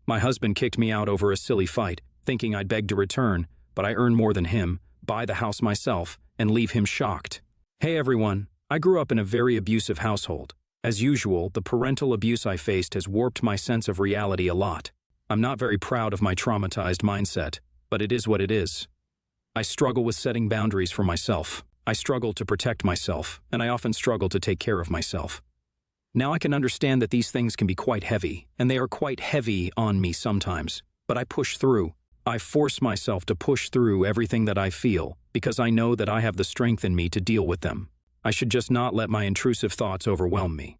My husband kicked me out over a silly fight, thinking I'd beg to return, but I earn more than him, buy the house myself, and leave him shocked. Hey everyone, I grew up in a very abusive household. As usual, the parental abuse I faced has warped my sense of reality a lot. I'm not very proud of my traumatized mindset, but it is what it is. I struggle with setting boundaries for myself. I struggle to protect myself, and I often struggle to take care of myself. Now I can understand that these things can be quite heavy, and they are quite heavy on me sometimes, but I push through. I force myself to push through everything that I feel, because I know that I have the strength in me to deal with them. I should just not let my intrusive thoughts overwhelm me.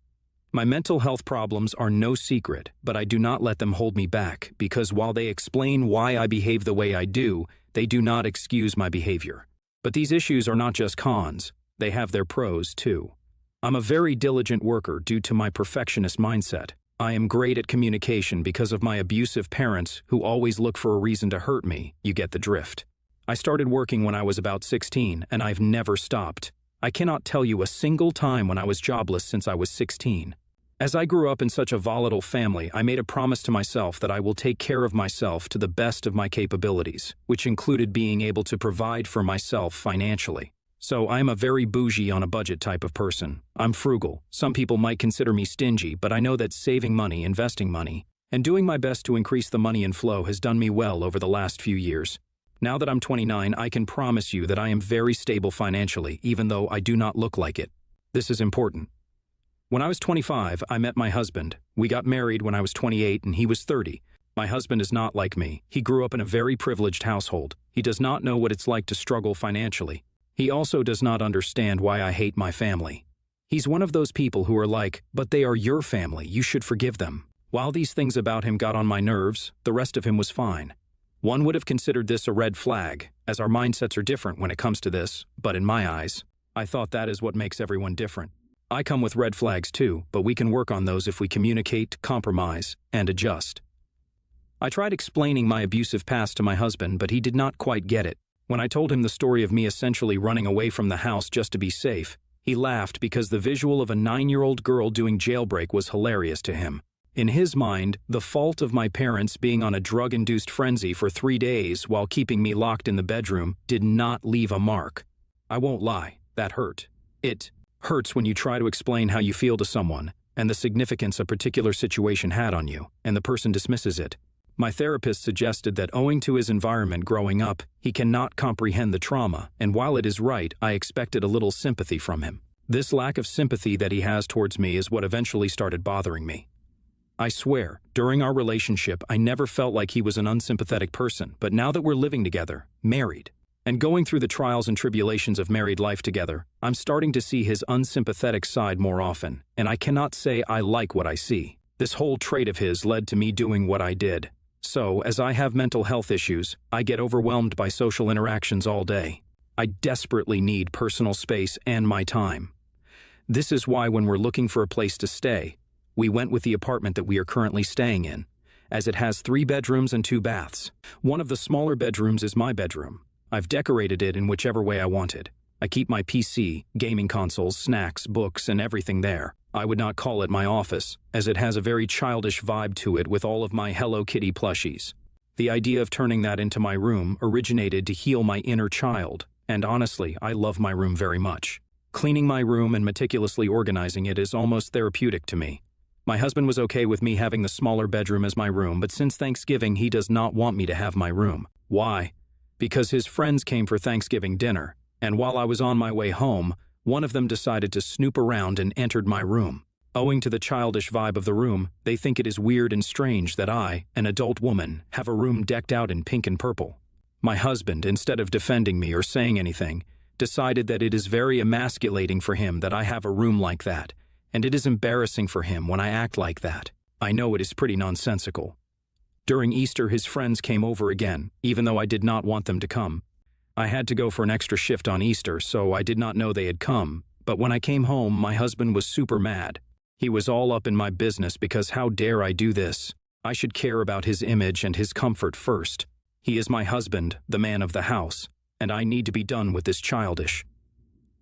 My mental health problems are no secret, but I do not let them hold me back, because while they explain why I behave the way I do, they do not excuse my behavior. But these issues are not just cons, they have their pros too. I'm a very diligent worker due to my perfectionist mindset. I am great at communication because of my abusive parents who always look for a reason to hurt me. You get the drift. I started working when I was about 16, and I've never stopped. I cannot tell you a single time when I was jobless since I was 16. As I grew up in such a volatile family, I made a promise to myself that I will take care of myself to the best of my capabilities, which included being able to provide for myself financially. So I am a very bougie on a budget type of person. I'm frugal. Some people might consider me stingy, but I know that saving money, investing money, and doing my best to increase the money inflow has done me well over the last few years. Now that I'm 29, I can promise you that I am very stable financially, even though I do not look like it. This is important. When I was 25, I met my husband. We got married when I was 28 and he was 30. My husband is not like me. He grew up in a very privileged household. He does not know what it's like to struggle financially. He also does not understand why I hate my family. He's one of those people who are like, but they are your family, you should forgive them. While these things about him got on my nerves, the rest of him was fine. One would have considered this a red flag, as our mindsets are different when it comes to this, but in my eyes, I thought that is what makes everyone different. I come with red flags too, but we can work on those if we communicate, compromise, and adjust. I tried explaining my abusive past to my husband, but he did not quite get it. When I told him the story of me essentially running away from the house just to be safe, he laughed because the visual of a 9-year-old girl doing jailbreak was hilarious to him. In his mind, the fault of my parents being on a drug-induced frenzy for 3 days while keeping me locked in the bedroom did not leave a mark. I won't lie, that hurt. It hurts when you try to explain how you feel to someone, and the significance a particular situation had on you, and the person dismisses it. My therapist suggested that owing to his environment growing up, he cannot comprehend the trauma, and while it is right, I expected a little sympathy from him. This lack of sympathy that he has towards me is what eventually started bothering me. I swear, during our relationship, I never felt like he was an unsympathetic person, but now that we're living together, married, and going through the trials and tribulations of married life together, I'm starting to see his unsympathetic side more often, and I cannot say I like what I see. This whole trait of his led to me doing what I did. So, as I have mental health issues, I get overwhelmed by social interactions all day. I desperately need personal space and my time. This is why when we're looking for a place to stay, we went with the apartment that we are currently staying in, as it has 3 bedrooms and 2 baths. One of the smaller bedrooms is my bedroom. I've decorated it in whichever way I wanted. I keep my PC, gaming consoles, snacks, books, and everything there. I would not call it my office, as it has a very childish vibe to it with all of my Hello Kitty plushies. The idea of turning that into my room originated to heal my inner child, and honestly, I love my room very much. Cleaning my room and meticulously organizing it is almost therapeutic to me. My husband was okay with me having the smaller bedroom as my room, but since Thanksgiving, he does not want me to have my room. Why? Because his friends came for Thanksgiving dinner, and while I was on my way home, one of them decided to snoop around and entered my room. Owing to the childish vibe of the room, they think it is weird and strange that I, an adult woman, have a room decked out in pink and purple. My husband, instead of defending me or saying anything, decided that it is very emasculating for him that I have a room like that, and it is embarrassing for him when I act like that. I know it is pretty nonsensical. During Easter, his friends came over again, even though I did not want them to come. I had to go for an extra shift on Easter, so I did not know they had come, but when I came home, my husband was super mad. He was all up in my business because how dare I do this? I should care about his image and his comfort first. He is my husband, the man of the house, and I need to be done with this childish.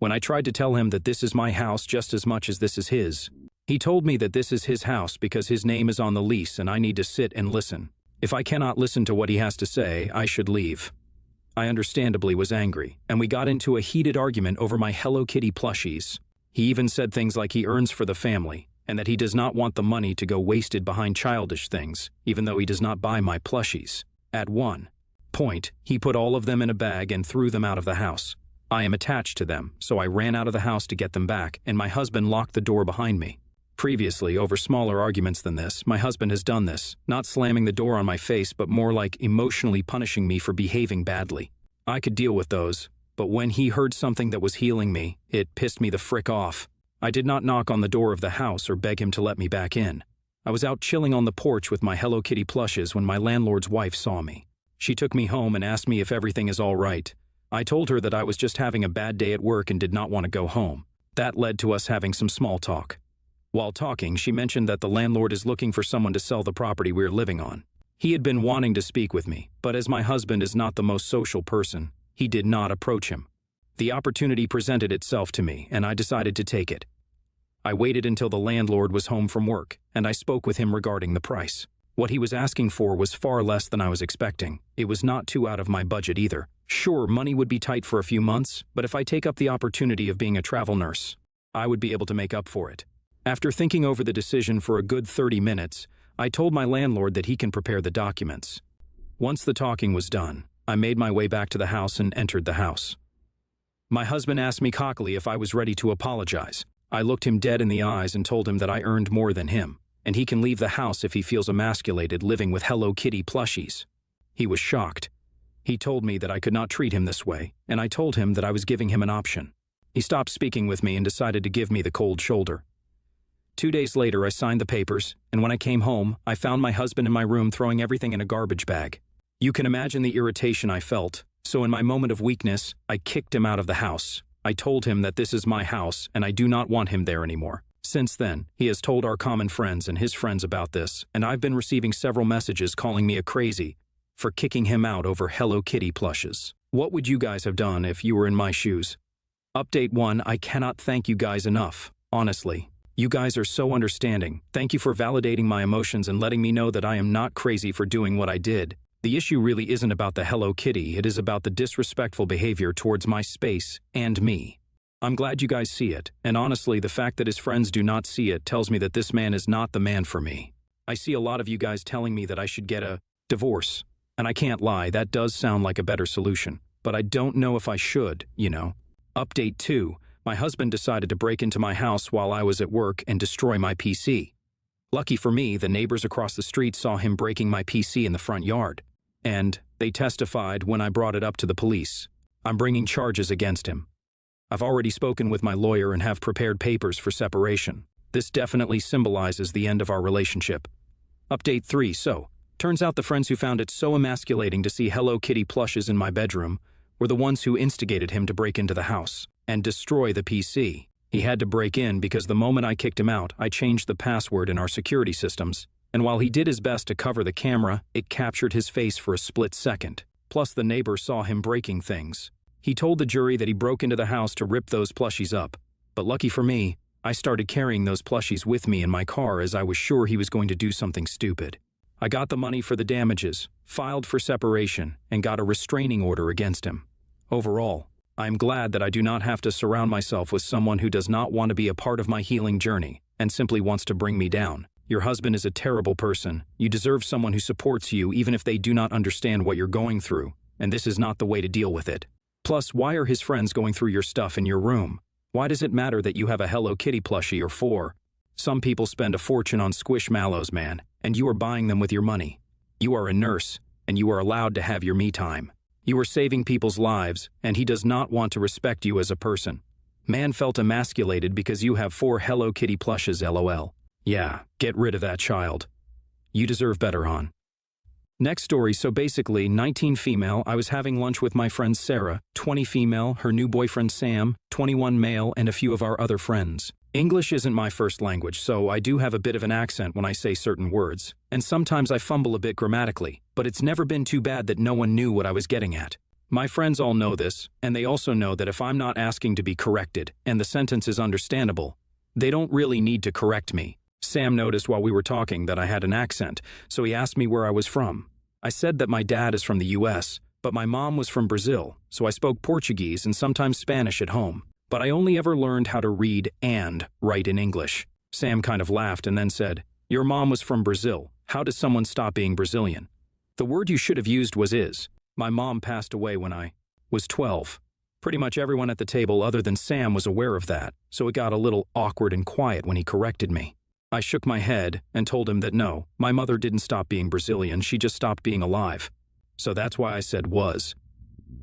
When I tried to tell him that this is my house just as much as this is his, He told me that this is his house because his name is on the lease and I need to sit and listen. If I cannot listen to what he has to say, I should leave. I understandably was angry, and we got into a heated argument over my Hello Kitty plushies. He even said things like he earns for the family, and that he does not want the money to go wasted behind childish things, even though he does not buy my plushies. At one point, he put all of them in a bag and threw them out of the house. I am attached to them, so I ran out of the house to get them back, and my husband locked the door behind me. Previously, over smaller arguments than this, my husband has done this, not slamming the door on my face but more like emotionally punishing me for behaving badly. I could deal with those, but when he heard something that was healing me, it pissed me the frick off. I did not knock on the door of the house or beg him to let me back in. I was out chilling on the porch with my Hello Kitty plushes when my landlord's wife saw me. She took me home and asked me if everything is all right. I told her that I was just having a bad day at work and did not want to go home. That led to us having some small talk. While talking, she mentioned that the landlord is looking for someone to sell the property we're living on. He had been wanting to speak with me, but as my husband is not the most social person, he did not approach him. The opportunity presented itself to me, and I decided to take it. I waited until the landlord was home from work, and I spoke with him regarding the price. What he was asking for was far less than I was expecting. It was not too out of my budget either. Sure, money would be tight for a few months, but if I take up the opportunity of being a travel nurse, I would be able to make up for it. After thinking over the decision for a good 30 minutes, I told my landlord that he can prepare the documents. Once the talking was done, I made my way back to the house and entered the house. My husband asked me cockily if I was ready to apologize. I looked him dead in the eyes and told him that I earned more than him, and he can leave the house if he feels emasculated living with Hello Kitty plushies. He was shocked. He told me that I could not treat him this way, and I told him that I was giving him an option. He stopped speaking with me and decided to give me the cold shoulder. 2 days later, I signed the papers, and when I came home, I found my husband in my room throwing everything in a garbage bag. You can imagine the irritation I felt, so in my moment of weakness, I kicked him out of the house. I told him that this is my house, and I do not want him there anymore. Since then, he has told our common friends and his friends about this, and I've been receiving several messages calling me a crazy for kicking him out over Hello Kitty plushes. What would you guys have done if you were in my shoes? Update 1, I cannot thank you guys enough, honestly. You guys are so understanding. Thank you for validating my emotions and letting me know that I am not crazy for doing what I did. The issue really isn't about the Hello Kitty, it is about the disrespectful behavior towards my space and me. I'm glad you guys see it, and honestly, the fact that his friends do not see it tells me that this man is not the man for me. I see a lot of you guys telling me that I should get a divorce, and I can't lie, that does sound like a better solution, but I don't know if I should, you know. Update 2. My husband decided to break into my house while I was at work and destroy my PC. Lucky for me, the neighbors across the street saw him breaking my PC in the front yard, and they testified when I brought it up to the police. I'm bringing charges against him. I've already spoken with my lawyer and have prepared papers for separation. This definitely symbolizes the end of our relationship. Update 3. So, turns out the friends who found it so emasculating to see Hello Kitty plushes in my bedroom were the ones who instigated him to break into the house and destroy the PC. He had to break in because the moment I kicked him out, I changed the password in our security systems, and while he did his best to cover the camera, it captured his face for a split second. Plus, the neighbor saw him breaking things. He told the jury that he broke into the house to rip those plushies up, but lucky for me, I started carrying those plushies with me in my car as I was sure he was going to do something stupid. I got the money for the damages, filed for separation, and got a restraining order against him. Overall, I am glad that I do not have to surround myself with someone who does not want to be a part of my healing journey and simply wants to bring me down. Your husband is a terrible person. You deserve someone who supports you even if they do not understand what you're going through, and this is not the way to deal with it. Plus, why are his friends going through your stuff in your room? Why does it matter that you have a Hello Kitty plushie or 4? Some people spend a fortune on squishmallows, man, and you are buying them with your money. You are a nurse, and you are allowed to have your me time. You are saving people's lives, and he does not want to respect you as a person. Man felt emasculated because you have 4 Hello Kitty plushes, lol. Yeah, get rid of that child. You deserve better, hon. Next story, so basically, 19 female, I was having lunch with my friend Sarah, 20 female, her new boyfriend Sam, 21 male, and a few of our other friends. English isn't my first language, so I do have a bit of an accent when I say certain words, and sometimes I fumble a bit grammatically, but it's never been too bad that no one knew what I was getting at. My friends all know this, and they also know that if I'm not asking to be corrected, and the sentence is understandable, They don't really need to correct me. Sam noticed while we were talking that I had an accent, so he asked me where I was from. I said that my dad is from the US, but my mom was from Brazil, so I spoke Portuguese and sometimes Spanish at home. But I only ever learned how to read and write in English. Sam kind of laughed and then said, "Your mom was from Brazil. How does someone stop being Brazilian?" The word you should have used was is. My mom passed away when I was 12. Pretty much everyone at the table other than Sam was aware of that, so it got a little awkward and quiet when he corrected me. I shook my head and told him that no, my mother didn't stop being Brazilian, she just stopped being alive. So that's why I said was.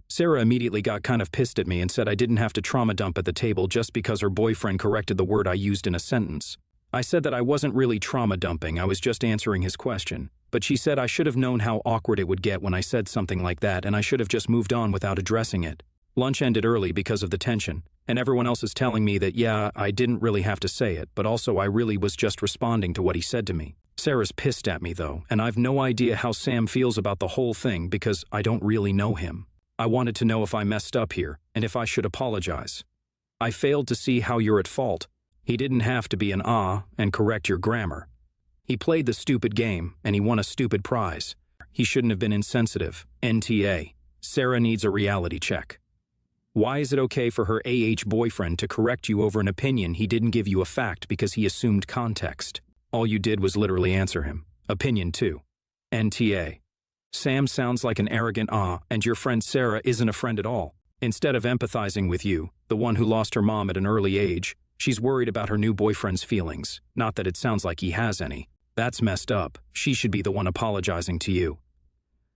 Sarah immediately got kind of pissed at me and said I didn't have to trauma dump at the table just because her boyfriend corrected the word I used in a sentence. I said that I wasn't really trauma dumping, I was just answering his question. But she said I should have known how awkward it would get when I said something like that and I should have just moved on without addressing it. Lunch ended early because of the tension, and everyone else is telling me that yeah, I didn't really have to say it, but also I really was just responding to what he said to me. Sarah's pissed at me though, and I've no idea how Sam feels about the whole thing because I don't really know him. I wanted to know if I messed up here, and if I should apologize. I failed to see how you're at fault. He didn't have to be an and correct your grammar. He played the stupid game, and he won a stupid prize. He shouldn't have been insensitive. NTA. Sarah needs a reality check. Why is it okay for her boyfriend to correct you over an opinion he didn't give you a fact because he assumed context? All you did was literally answer him. Opinion 2. NTA. Sam sounds like an arrogant and your friend Sarah isn't a friend at all. Instead of empathizing with you, the one who lost her mom at an early age, she's worried about her new boyfriend's feelings. Not that it sounds like he has any. That's messed up. She should be the one apologizing to you.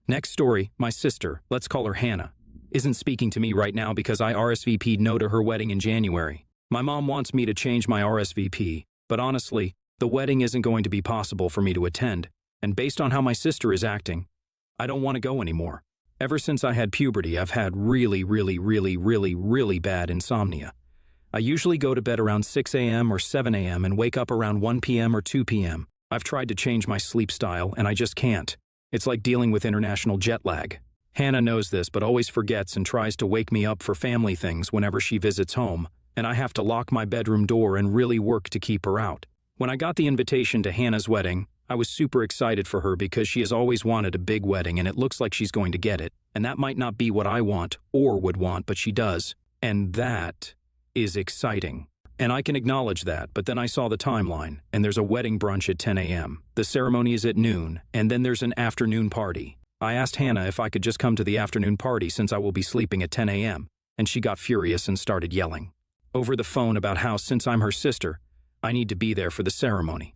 Next story, my sister, let's call her Hannah, isn't speaking to me right now because I RSVP'd no to her wedding in January. My mom wants me to change my RSVP, but honestly, the wedding isn't going to be possible for me to attend, and based on how my sister is acting, I don't want to go anymore. Ever since I had puberty, I've had really bad insomnia. I usually go to bed around 6 a.m. or 7 a.m. and wake up around 1 p.m. or 2 p.m. I've tried to change my sleep style, and I just can't. It's like dealing with international jet lag. Hannah knows this but always forgets and tries to wake me up for family things whenever she visits home, and I have to lock my bedroom door and really work to keep her out. When I got the invitation to Hannah's wedding, I was super excited for her because she has always wanted a big wedding and it looks like she's going to get it, and that might not be what I want or would want, but she does, and that is exciting. And I can acknowledge that, but then I saw the timeline, and there's a wedding brunch at 10 a.m. The ceremony is at noon, and then there's an afternoon party. I asked Hannah if I could just come to the afternoon party since I will be sleeping at 10 a.m., and she got furious and started yelling over the phone about how, since I'm her sister, I need to be there for the ceremony.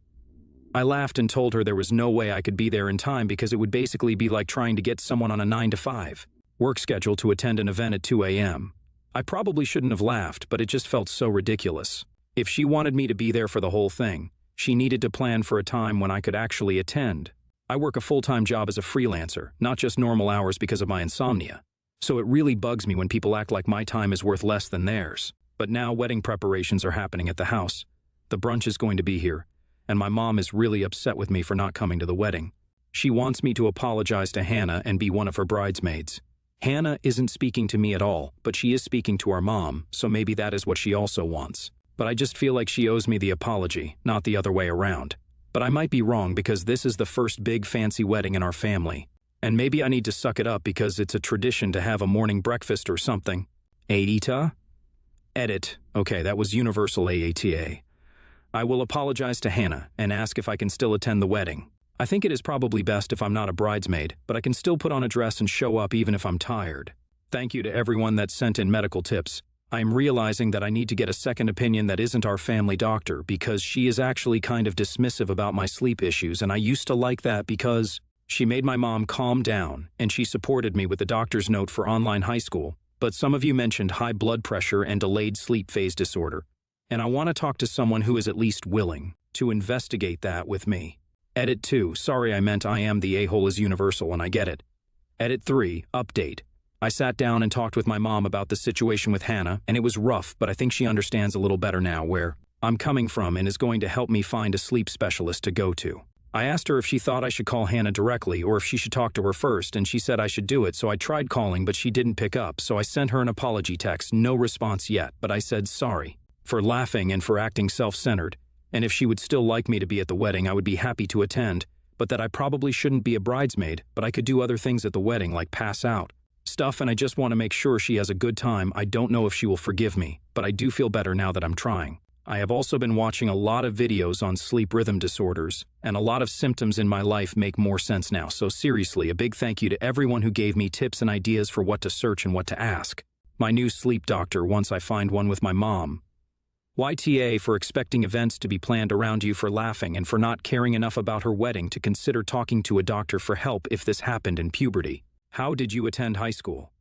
I laughed and told her there was no way I could be there in time because it would basically be like trying to get someone on a 9-to-5 work schedule to attend an event at 2 a.m. I probably shouldn't have laughed, but it just felt so ridiculous. If she wanted me to be there for the whole thing, she needed to plan for a time when I could actually attend. I work a full-time job as a freelancer, not just normal hours because of my insomnia. So it really bugs me when people act like my time is worth less than theirs. But now wedding preparations are happening at the house. The brunch is going to be here, and my mom is really upset with me for not coming to the wedding. She wants me to apologize to Hannah and be one of her bridesmaids. Hannah isn't speaking to me at all, but she is speaking to our mom, so maybe that is what she also wants. But I just feel like she owes me the apology, not the other way around. But I might be wrong because this is the first big fancy wedding in our family. And maybe I need to suck it up because it's a tradition to have a morning breakfast or something. Aita? Edit. Okay, that was universal AATA. I will apologize to Hannah and ask if I can still attend the wedding. I think it is probably best if I'm not a bridesmaid, but I can still put on a dress and show up even if I'm tired. Thank you to everyone that sent in medical tips. I am realizing that I need to get a second opinion that isn't our family doctor because she is actually kind of dismissive about my sleep issues, and I used to like that because she made my mom calm down and she supported me with the doctor's note for online high school. But some of you mentioned high blood pressure and delayed sleep phase disorder, and I want to talk to someone who is at least willing to investigate that with me. Edit 2, sorry I meant I am the a-hole is universal and I get it. Edit 3, update. I sat down and talked with my mom about the situation with Hannah, and it was rough, but I think she understands a little better now where I'm coming from and is going to help me find a sleep specialist to go to. I asked her if she thought I should call Hannah directly or if she should talk to her first, and she said I should do it, so I tried calling, but she didn't pick up, so I sent her an apology text, no response yet, but I said sorry. for laughing and for acting self-centered, and if she would still like me to be at the wedding, I would be happy to attend, but that I probably shouldn't be a bridesmaid, but I could do other things at the wedding like pass out stuff, and I just want to make sure she has a good time. I don't know if she will forgive me, but I do feel better now that I'm trying. I have also been watching a lot of videos on sleep rhythm disorders, and a lot of symptoms in my life make more sense now, so seriously, a big thank you to everyone who gave me tips and ideas for what to search and what to ask. My new sleep doctor once I find one with my mom. YTA for expecting events to be planned around you, for laughing, and for not caring enough about her wedding to consider talking to a doctor for help if this happened in puberty. How did you attend high school?